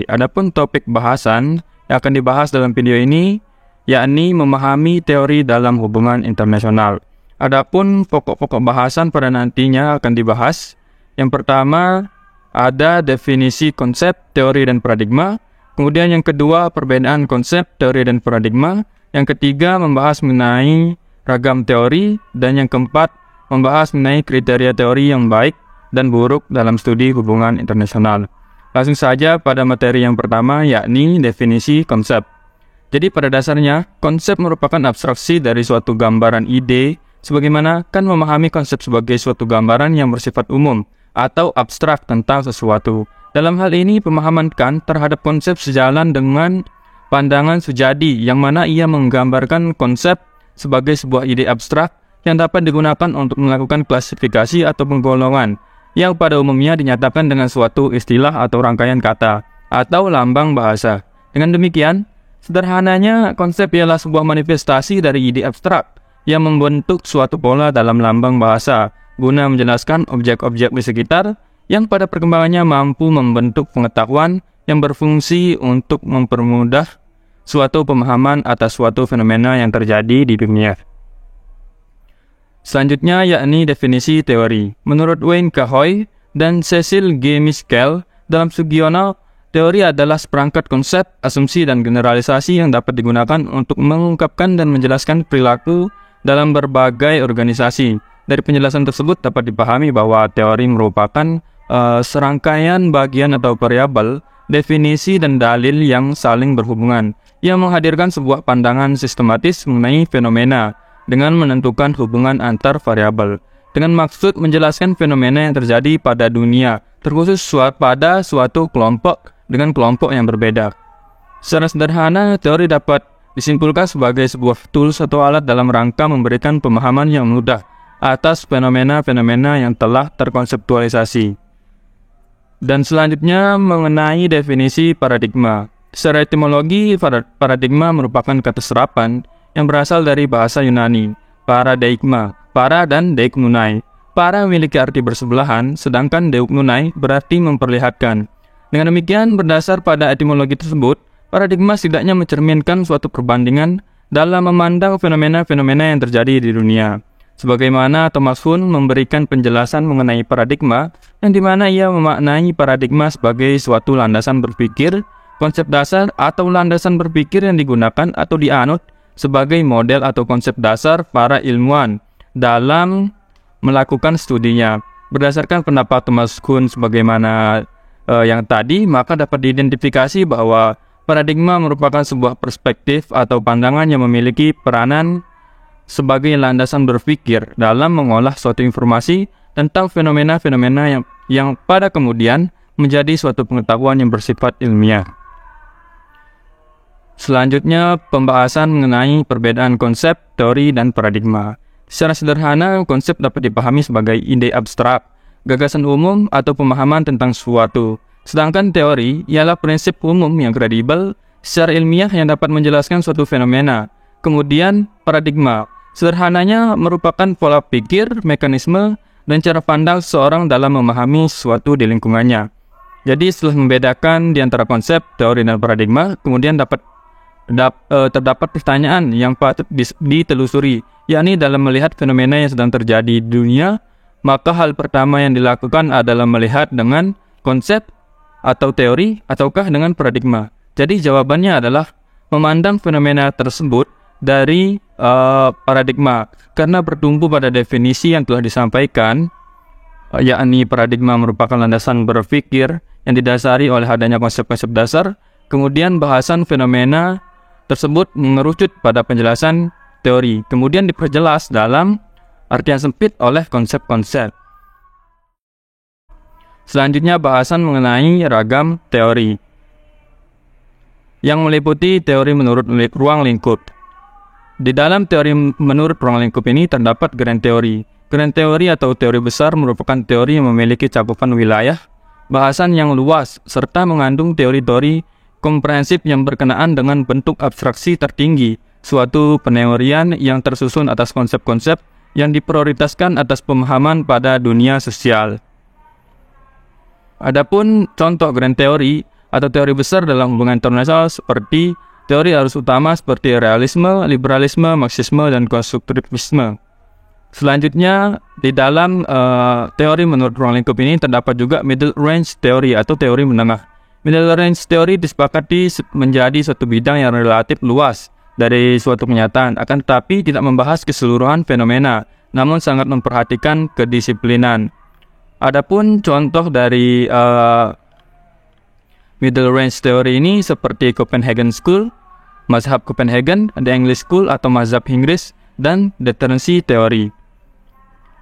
Adapun topik bahasan yang akan dibahas dalam video ini yakni memahami teori dalam hubungan internasional. Adapun pokok-pokok bahasan pada nantinya akan dibahas. Yang pertama ada definisi konsep, teori, dan paradigma. Kemudian yang kedua perbedaan konsep, teori, dan paradigma. Yang ketiga membahas mengenai ragam teori. Dan yang keempat membahas mengenai kriteria teori yang baik dan buruk dalam studi hubungan internasional. Langsung saja pada materi yang pertama yakni definisi konsep. Jadi pada dasarnya konsep merupakan abstraksi dari suatu gambaran ide, sebagaimana kan memahami konsep sebagai suatu gambaran yang bersifat umum atau abstrak tentang sesuatu. Dalam hal ini pemahaman Kant terhadap konsep sejalan dengan pandangan Sujadi yang mana ia menggambarkan konsep sebagai sebuah ide abstrak yang dapat digunakan untuk melakukan klasifikasi atau penggolongan yang pada umumnya dinyatakan dengan suatu istilah atau rangkaian kata atau lambang bahasa. Dengan demikian, sederhananya konsep ialah sebuah manifestasi dari ide abstrak yang membentuk suatu pola dalam lambang bahasa guna menjelaskan objek-objek di sekitar yang pada perkembangannya mampu membentuk pengetahuan yang berfungsi untuk mempermudah suatu pemahaman atas suatu fenomena yang terjadi di dunia. Selanjutnya yakni definisi teori. Menurut Wayne Cahoy dan Cecil G. Miskell, dalam Sugiono, teori adalah seperangkat konsep, asumsi, dan generalisasi yang dapat digunakan untuk mengungkapkan dan menjelaskan perilaku dalam berbagai organisasi. Dari penjelasan tersebut dapat dipahami bahwa teori merupakan serangkaian bagian atau variabel, definisi, dan dalil yang saling berhubungan, yang menghadirkan sebuah pandangan sistematis mengenai fenomena dengan menentukan hubungan antar variabel, dengan maksud menjelaskan fenomena yang terjadi pada dunia, terkhusus pada suatu kelompok dengan kelompok yang berbeda. Secara sederhana, teori dapat disimpulkan sebagai sebuah tools atau alat dalam rangka memberikan pemahaman yang mudah atas fenomena-fenomena yang telah terkonseptualisasi. Dan selanjutnya mengenai definisi paradigma. Secara etimologi, paradigma merupakan kata serapan yang berasal dari bahasa Yunani, paradeigma, para dan deiknunai. Para memiliki arti bersebelahan, sedangkan deiknunai berarti memperlihatkan. Dengan demikian, berdasar pada etimologi tersebut, paradigma setidaknya mencerminkan suatu perbandingan dalam memandang fenomena-fenomena yang terjadi di dunia. Sebagaimana Thomas Kuhn memberikan penjelasan mengenai paradigma, yang dimana ia memaknai paradigma sebagai suatu landasan berpikir, konsep dasar atau landasan berpikir yang digunakan atau dianut sebagai model atau konsep dasar para ilmuwan dalam melakukan studinya. Berdasarkan pendapat Thomas Kuhn sebagaimana yang tadi, maka dapat diidentifikasi bahwa paradigma merupakan sebuah perspektif atau pandangan yang memiliki peranan sebagai landasan berpikir dalam mengolah suatu informasi tentang fenomena-fenomena yang pada kemudian menjadi suatu pengetahuan yang bersifat ilmiah. Selanjutnya, pembahasan mengenai perbedaan konsep, teori, dan paradigma. Secara sederhana, konsep dapat dipahami sebagai ide abstrak, gagasan umum, atau pemahaman tentang suatu. Sedangkan teori ialah prinsip umum yang kredibel secara ilmiah yang dapat menjelaskan suatu fenomena. Kemudian, paradigma. Sederhananya merupakan pola pikir, mekanisme, dan cara pandang seseorang dalam memahami sesuatu di lingkungannya. Jadi, setelah membedakan di antara konsep, teori, dan paradigma, kemudian terdapat pertanyaan yang patut ditelusuri, yakni dalam melihat fenomena yang sedang terjadi di dunia, maka hal pertama yang dilakukan adalah melihat dengan konsep atau teori ataukah dengan paradigma. Jadi jawabannya adalah memandang fenomena tersebut dari paradigma, karena bertumpu pada definisi yang telah disampaikan, yakni paradigma merupakan landasan berpikir yang didasari oleh adanya konsep-konsep dasar. Kemudian bahasan fenomena tersebut mengerucut pada penjelasan teori, kemudian diperjelas dalam artian sempit oleh konsep-konsep. Selanjutnya bahasan mengenai ragam teori yang meliputi teori menurut ruang lingkup. Di dalam teori menurut ruang lingkup ini terdapat grand teori. Grand teori atau teori besar merupakan teori yang memiliki cakupan wilayah, bahasan yang luas, serta mengandung teori-teori komprehensif yang berkenaan dengan bentuk abstraksi tertinggi, suatu peneorian yang tersusun atas konsep-konsep yang diprioritaskan atas pemahaman pada dunia sosial. Adapun contoh grand teori atau teori besar dalam hubungan internasional seperti teori arus utama seperti realisme, liberalisme, marxisme, dan konstruktivisme. Selanjutnya, di dalam teori menurut ruang lingkup ini terdapat juga middle range teori atau teori menengah. Middle range teori disepakati menjadi suatu bidang yang relatif luas dari suatu kenyataan, akan tetapi tidak membahas keseluruhan fenomena, namun sangat memperhatikan kedisiplinan. Adapun contoh dari middle range teori ini seperti Copenhagen School, mazhab Copenhagen, The English School atau mazhab Inggris, dan deterrency teori.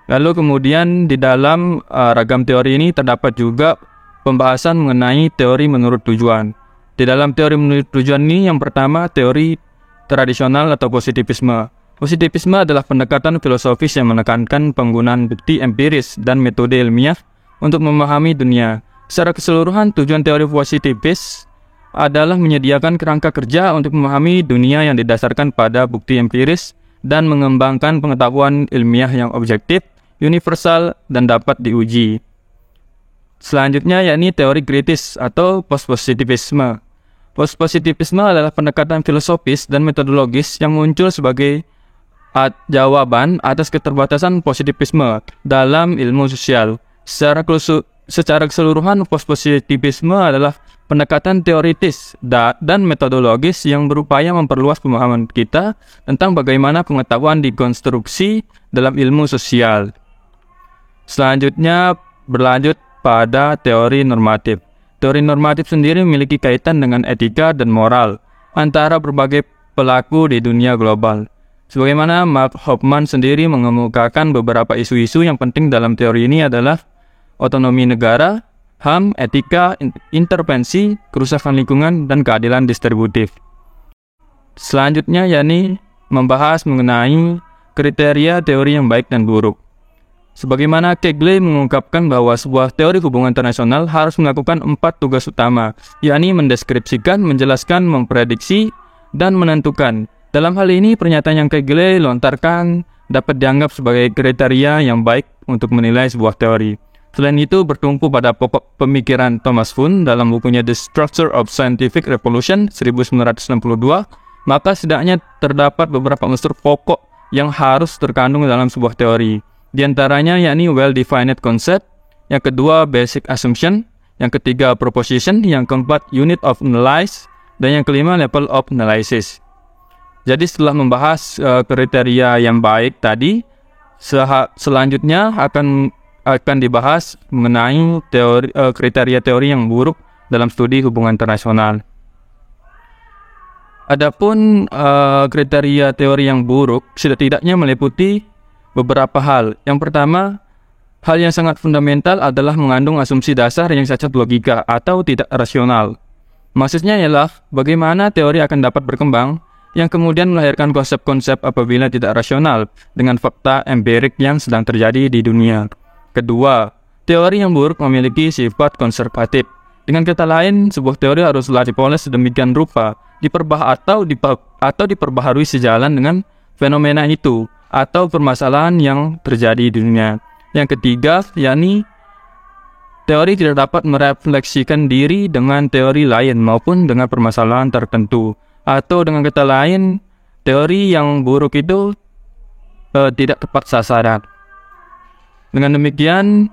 Lalu kemudian di dalam ragam teori ini terdapat juga pembahasan mengenai teori menurut tujuan. Di dalam teori menurut tujuan ini yang pertama teori tradisional atau positivisme. Positivisme adalah pendekatan filosofis yang menekankan penggunaan bukti empiris dan metode ilmiah untuk memahami dunia. Secara keseluruhan, tujuan teori positivis adalah menyediakan kerangka kerja untuk memahami dunia yang didasarkan pada bukti empiris dan mengembangkan pengetahuan ilmiah yang objektif, universal, dan dapat diuji. Selanjutnya yakni teori kritis atau post-positivisme. Post-positivisme adalah pendekatan filosofis dan metodologis yang muncul sebagai jawaban atas keterbatasan positivisme dalam ilmu sosial. Secara keseluruhan, post-positivisme adalah pendekatan teoritis dan metodologis yang berupaya memperluas pemahaman kita tentang bagaimana pengetahuan dikonstruksi dalam ilmu sosial. Selanjutnya berlanjut pada teori normatif. Teori normatif sendiri memiliki kaitan dengan etika dan moral antara berbagai pelaku di dunia global. Sebagaimana Mark Hofman sendiri mengemukakan beberapa isu-isu yang penting dalam teori ini adalah otonomi negara, HAM, etika, intervensi, kerusakan lingkungan, dan keadilan distributif. Selanjutnya yakni membahas mengenai kriteria teori yang baik dan buruk. Sebagaimana Kegley mengungkapkan bahwa sebuah teori hubungan internasional harus melakukan 4 tugas utama, yakni mendeskripsikan, menjelaskan, memprediksi, dan menentukan. Dalam hal ini, pernyataan yang Kegley lontarkan dapat dianggap sebagai kriteria yang baik untuk menilai sebuah teori. Selain itu, bertumpu pada pokok pemikiran Thomas Kuhn dalam bukunya The Structure of Scientific Revolution 1962, maka setidaknya terdapat beberapa unsur pokok yang harus terkandung dalam sebuah teori. Di antaranya yakni well-defined concept, yang kedua basic assumption, yang ketiga proposition, yang keempat unit of analysis, dan yang kelima level of analysis. Jadi setelah membahas kriteria yang baik tadi, selanjutnya akan dibahas mengenai kriteria teori yang buruk dalam studi hubungan internasional. Adapun kriteria teori yang buruk setidaknya meliputi beberapa hal. Yang pertama, hal yang sangat fundamental adalah mengandung asumsi dasar yang cacat logika atau tidak rasional. Maksudnya ialah bagaimana teori akan dapat berkembang yang kemudian melahirkan konsep-konsep apabila tidak rasional dengan fakta empirik yang sedang terjadi di dunia. Kedua, teori yang buruk memiliki sifat konservatif. Dengan kata lain, sebuah teori haruslah dipoles sedemikian rupa, diperbaharui sejalan dengan fenomena itu atau permasalahan yang terjadi di dunia. Yang ketiga, yakni teori tidak dapat merefleksikan diri dengan teori lain maupun dengan permasalahan tertentu. Atau dengan kata lain, teori yang buruk itu tidak tepat sasaran. Dengan demikian,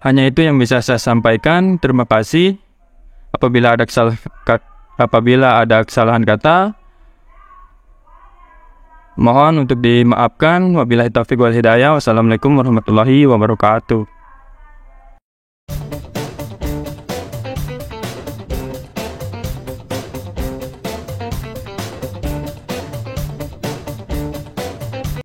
hanya itu yang bisa saya sampaikan. Terima kasih. Apabila ada kesalahan kata, mohon untuk dimaafkan. Wabillahi taufiq wal hidayah. Wassalamualaikum warahmatullahi wabarakatuh.